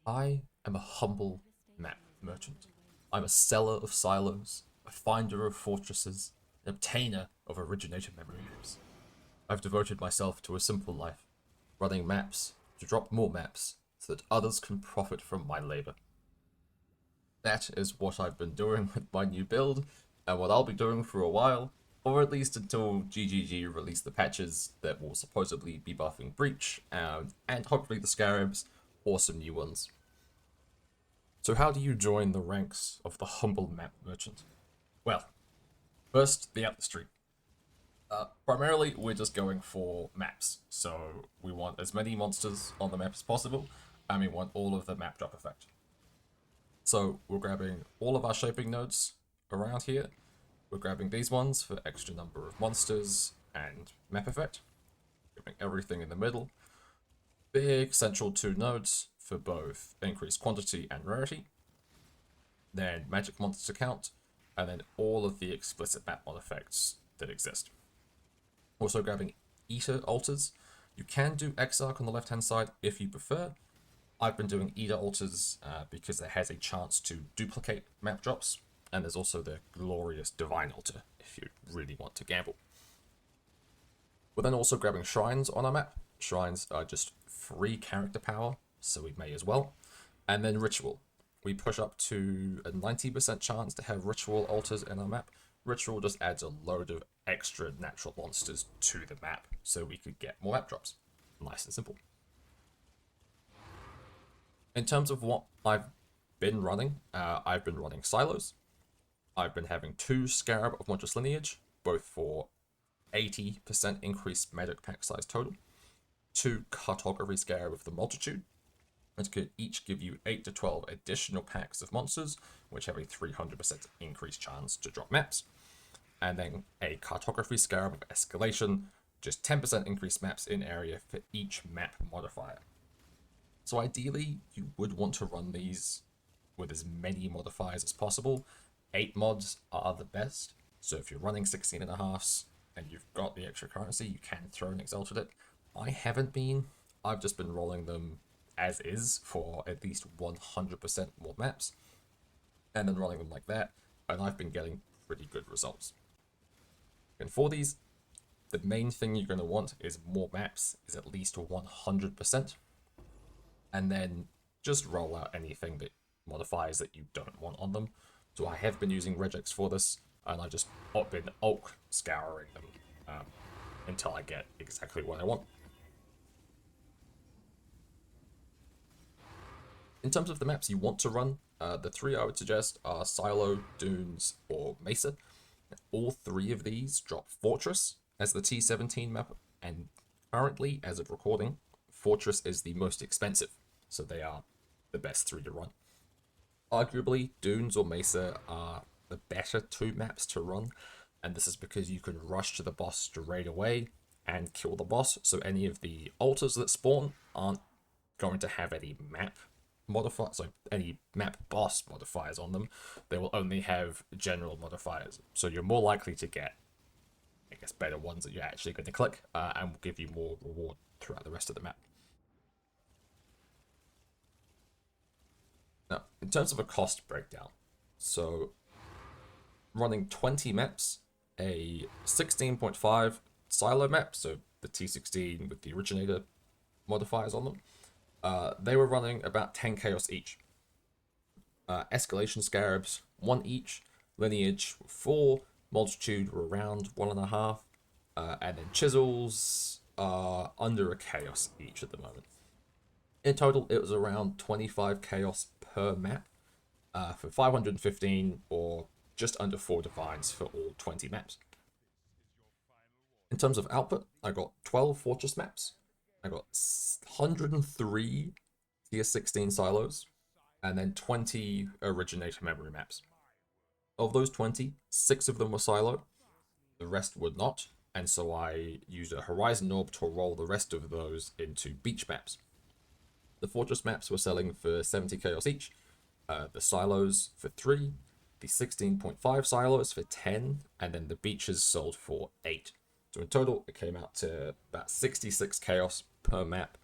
I am a humble map merchant. I'm a seller of silos, a finder of fortresses, an obtainer of originator memory maps. I've devoted myself to a simple life, running maps to drop more maps so that others can profit from my labor. That is what I've been doing with my new build, and what I'll be doing for a while, or at least until GGG release the patches that will supposedly be buffing Breach, and hopefully the Scarabs, or some new ones. So how do you join the ranks of the humble map merchant? Well, first, the out street. Primarily, we're just going for maps. So we want as many monsters on the map as possible, and we want all of the map drop effect. So we're grabbing all of our shaping nodes around here. We're grabbing these ones for extra number of monsters and map effect. Grabbing everything in the middle. Big central 2 nodes for both increased quantity and rarity. Then magic monster count, and then all of the explicit map mod effects that exist. Also grabbing Eater altars. You can do Exarch on the left hand side if you prefer. I've been doing Eater altars because it has a chance to duplicate map drops, and there's also the glorious Divine altar if you really want to gamble. We're then also grabbing shrines on our map. Shrines are just free character power, so we may as well. And then ritual. We push up to a 90% chance to have ritual altars in our map. Ritual just adds a load of extra natural monsters to the map, so we could get more map drops. Nice and simple. In terms of what I've been running silos. I've been having 2 Scarab of Monstrous Lineage, both for 80% increased magic pack size total. 2 Cartography Scarab of the Multitude, which could each give you 8 to 12 additional packs of monsters, which have a 300% increased chance to drop maps. And then a Cartography Scarab of Escalation, just 10% increased maps in area for each map modifier. So ideally, you would want to run these with as many modifiers as possible. 8 mods are the best, so if you're running 16.5s and you've got the extra currency, you can throw an Exalted it. I haven't been. I've just been rolling them as is for at least 100% more maps, and then running them like that, and I've been getting pretty good results. And for these, the main thing you're going to want is more maps, is at least 100%, and then just roll out anything that modifiers that you don't want on them. So I have been using regex for this, and I've just been Ulk scouring them until I get exactly what I want. In terms of the maps you want to run, the 3 I would suggest are Silo, Dunes, or Mesa. All 3 of these drop Fortress as the T17 map, and currently, as of recording, Fortress is the most expensive, so they are the best 3 to run. Arguably, Dunes or Mesa are the better 2 maps to run, and this is because you can rush to the boss straight away and kill the boss, so any of the altars that spawn aren't going to have any map modifiers, so any map boss modifiers on them. They will only have general modifiers, so you're more likely to get, I guess, better ones that you're actually going to click, and will give you more reward throughout the rest of the map. Now, in terms of a cost breakdown, so running 20 maps, a 16.5 Silo map, so the T16 with the originator modifiers on them, they were running about 10 chaos each. Escalation Scarabs, 1 each. Lineage, 4. Multitude were around 1.5. And then Chisels are under a chaos each at the moment. In total, it was around 25 chaos per map for 515 or just under 4 divines for all 20 maps. In terms of output, I got 12 fortress maps, I got 103 tier 16 silos, and then 20 originator memory maps. Of those 20, 6 of them were silo, the rest were not, and so I used a horizon orb to roll the rest of those into beach maps. The fortress maps were selling for 70 chaos each, the silos for 3, the 16.5 silos for 10, and then the beaches sold for 8. So in total, it came out to about 66 chaos per map.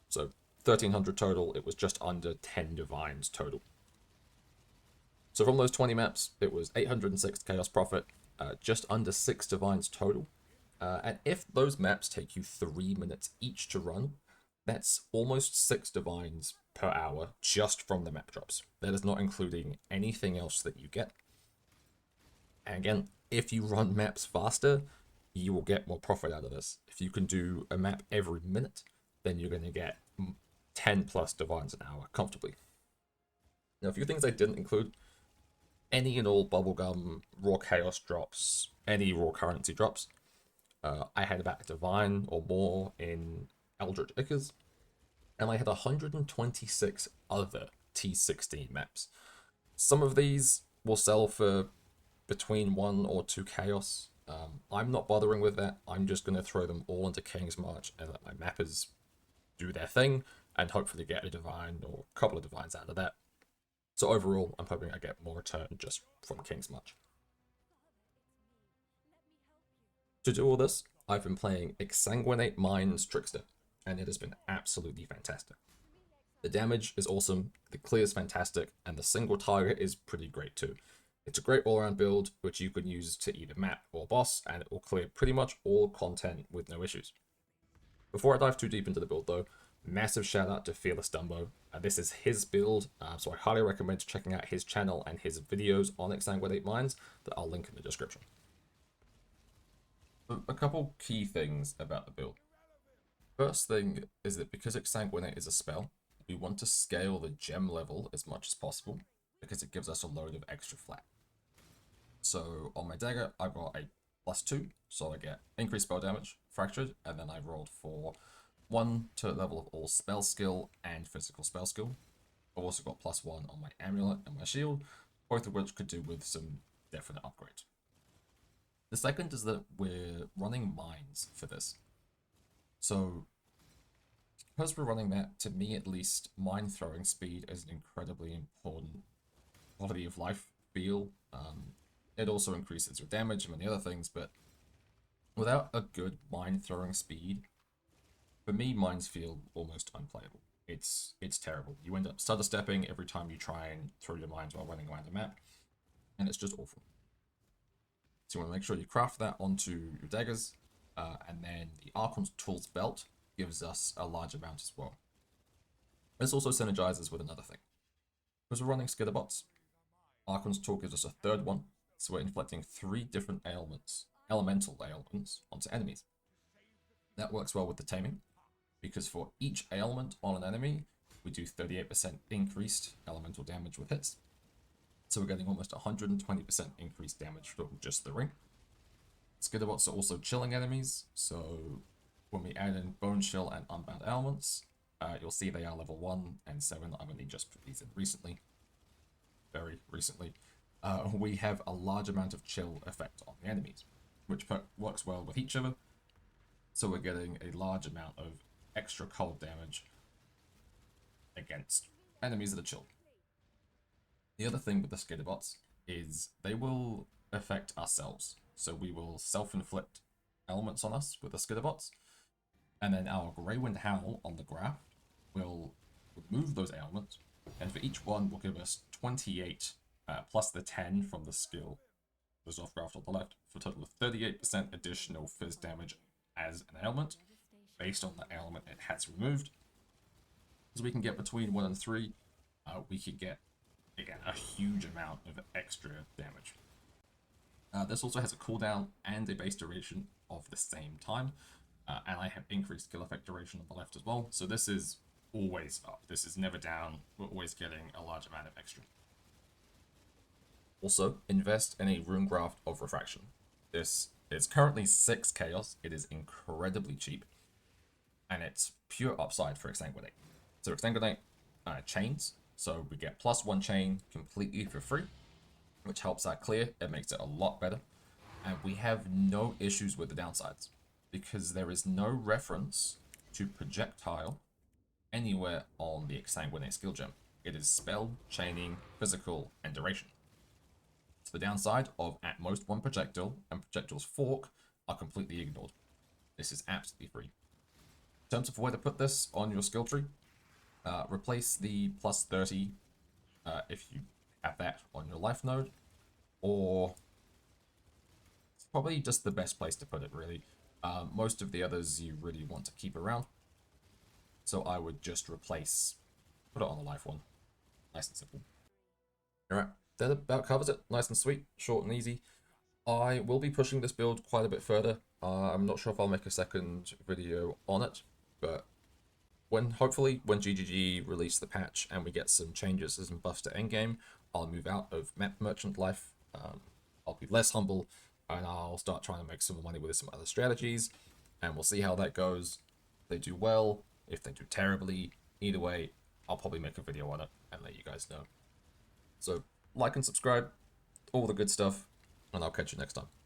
So 1300 total, it was just under 10 divines total. So from those 20 maps, it was 806 chaos profit, just under 6 divines total. And if those maps take you 3 minutes each to run, that's almost 6 divines per hour just from the map drops. That is not including anything else that you get. And again, if you run maps faster, you will get more profit out of this. If you can do a map every minute, then you're going to get 10 plus divines an hour comfortably. Now, a few things I didn't include: any and all bubblegum, raw chaos drops, any raw currency drops. I had about a divine or more in Eldritch Ickers, and I had 126 other T16 maps. Some of these will sell for between 1 or 2 chaos. I'm not bothering with that. I'm just going to throw them all into King's March and let my mappers do their thing and hopefully get a divine or a couple of divines out of that. So overall, I'm hoping I get more return just from King's March. To do all this, I've been playing Exsanguinate Mines Trickster, and it has been absolutely fantastic. The damage is awesome, the clear is fantastic, and the single target is pretty great too. It's a great all-around build, which you can use to either map or boss, and it will clear pretty much all content with no issues. Before I dive too deep into the build though, massive shout out to Fearless Dumbo. This is his build, so I highly recommend checking out his channel and his videos on Exsanguinate Mines that I'll link in the description. A couple key things about the build. First thing is that because Exsanguinate is a spell, we want to scale the gem level as much as possible because it gives us a load of extra flat. So on my dagger, I got a +2, so I get increased spell damage, fractured, and then I rolled for 1 to level of all spell skill and physical spell skill. I've also got +1 on my amulet and my shield, both of which could do with some definite upgrades. The second is that we're running mines for this. So because we're running that, to me at least, mine throwing speed is an incredibly important quality of life feel. It also increases your damage and many other things, but without a good mine throwing speed, for me, mines feel almost unplayable. It's terrible. You end up stutter stepping every time you try and throw your mines while running around the map, and it's just awful. So you want to make sure you craft that onto your daggers, and then the Archon's Tools belt gives us a large amount as well. This also synergizes with another thing. Because we're running Skitterbots, Archon's Tool gives us a third one, so we're inflicting 3 different elemental ailments onto enemies. That works well with the taming, because for each ailment on an enemy, we do 38% increased elemental damage with hits. So we're getting almost 120% increased damage from just the ring. Skitterbots are also chilling enemies, so when we add in Bone Chill and Unbound Ailments, you'll see they are level 1 and 7. I've only just put these in recently. Very recently. We have a large amount of chill effect on the enemies, which works well with each other. So we're getting a large amount of extra cold damage against enemies that are chilled. The other thing with the Skitterbots is they will affect ourselves. So we will self-inflict elements on us with the Skitterbots, and then our Greywind Howl on the graph will remove those ailments, and for each one will give us 28 plus the 10 from the skill resolve graph on the left, for a total of 38% additional fizz damage as an ailment, based on the ailment it has removed. So we can get between 1 and 3, we could get, again, a huge amount of extra damage. This also has a cooldown and a base duration of the same time, and I have increased kill effect duration on the left as well, so this is always up. This is never down. We're always getting a large amount of extra. Also, invest in a Rune Graft of Refraction. This is currently 6 chaos. It is incredibly cheap, and it's pure upside for Exsanguinate. So Exsanguinate chains, so we get +1 chain completely for free, which helps that clear. It makes it a lot better, and we have no issues with the downsides because there is no reference to projectile anywhere on the Exsanguinate skill gem. It is spell, chaining, physical, and duration. So the downside of at most 1 projectile and projectile's fork are completely ignored. This is absolutely free. In terms of where to put this on your skill tree, Replace the plus 30 if you have that on your life node, or it's probably just the best place to put it, really. Most of the others you really want to keep around, so I would just put it on the life one. Nice and simple. Alright, that about covers it. Nice and sweet, short and easy. I will be pushing this build quite a bit further. I'm not sure if I'll make a second video on it, but hopefully when GGG release the patch and we get some changes and buffs to endgame, I'll move out of map merchant life. I'll be less humble and I'll start trying to make some money with some other strategies, and we'll see how that goes. If they do well, if they do terribly, either way, I'll probably make a video on it and let you guys know. So like and subscribe, all the good stuff, and I'll catch you next time.